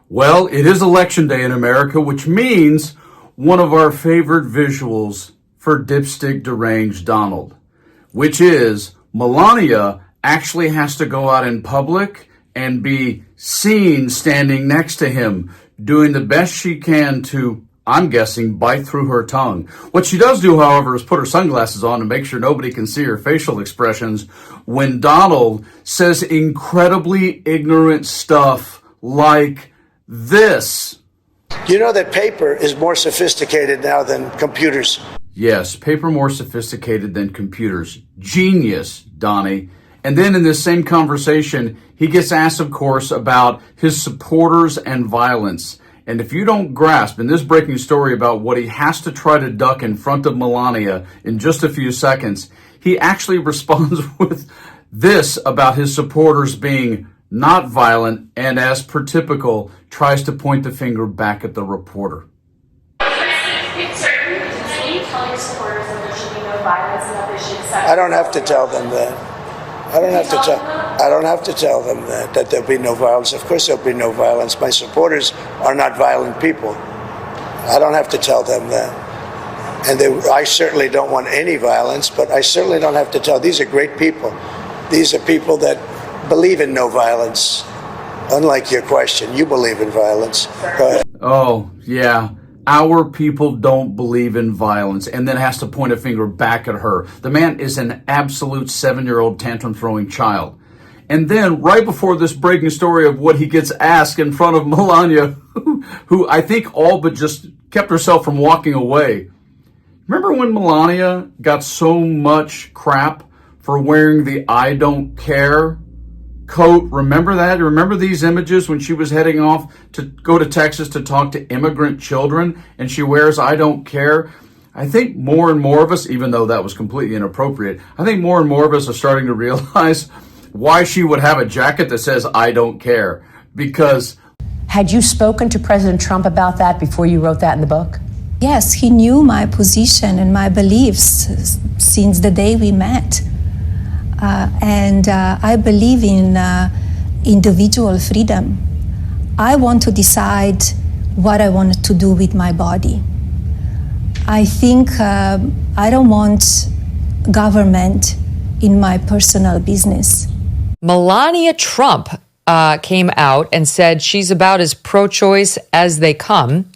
Well, it is election day in America, which means one of our favorite visuals for dipstick deranged Donald, which is Melania actually has to go out in public and be seen standing next to him, doing the best she can to, I'm guessing, bite through her tongue. What she does do, however, is put her sunglasses on and make sure nobody can see her facial expressions when Donald says incredibly ignorant stuff like this. You know that paper is more sophisticated now than computers. Yes, paper more sophisticated than computers. Genius, Donnie. And then in this same conversation, he gets asked, of course, about his supporters and violence. And if you don't grasp in this breaking story about what he has to try to duck in front of Melania in just a few seconds, he actually responds with this about his supporters being not violent, and as per typical, tries to point the finger back at the reporter. I don't have to tell them that. I don't have to tell them that there'll be no violence. Of course there'll be no violence. My supporters are not violent people. I don't have to tell them that. And I certainly don't want any violence, but I certainly don't have to tell. These are great people. These are people that believe in no violence. Unlike your question, you believe in violence. Go ahead. Oh, yeah. Our people don't believe in violence, and then has to point a finger back at her. The man is an absolute 7-year-old tantrum-throwing child. And then, right before this breaking story of what he gets asked in front of Melania, who I think all but just kept herself from walking away. Remember when Melania got so much crap for wearing the I don't care coat? Remember that? Remember these images when she was heading off to go to Texas to talk to immigrant children and she wears I don't care? I think more and more of us, even though that was completely inappropriate, I think more and more of us are starting to realize why she would have a jacket that says I don't care. Because had you spoken to President Trump about that before you wrote that in the book? Yes, he knew my position and my beliefs since the day we met. And I believe in individual freedom. I want to decide what I want to do with my body. I think I don't want government in my personal business. Melania Trump came out and said she's about as pro-choice as they come.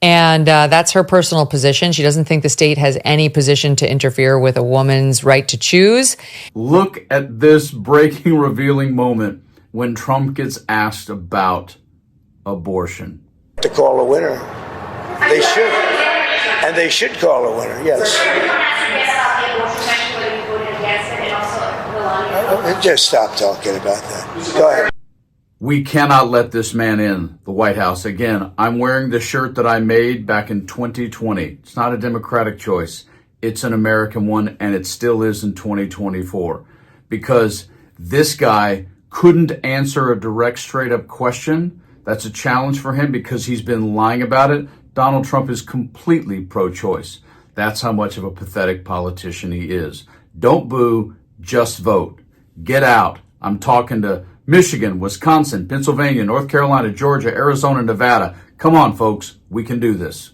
And that's her personal position. She doesn't think the state has any position to interfere with a woman's right to choose. Look at this breaking, revealing moment when Trump gets asked about abortion. To call a winner. They should. And they should call a winner, yes. Just stop talking about that. Go ahead. We cannot let this man in the White House. Again, I'm wearing the shirt that I made back in 2020. It's not a Democratic choice. It's an American one, and it still is in 2024. Because this guy couldn't answer a direct, straight-up question. That's a challenge for him because he's been lying about it. Donald Trump is completely pro-choice. That's how much of a pathetic politician he is. Don't boo, just vote. Get out. I'm talking to Michigan, Wisconsin, Pennsylvania, North Carolina, Georgia, Arizona, Nevada. Come on, folks. We can do this.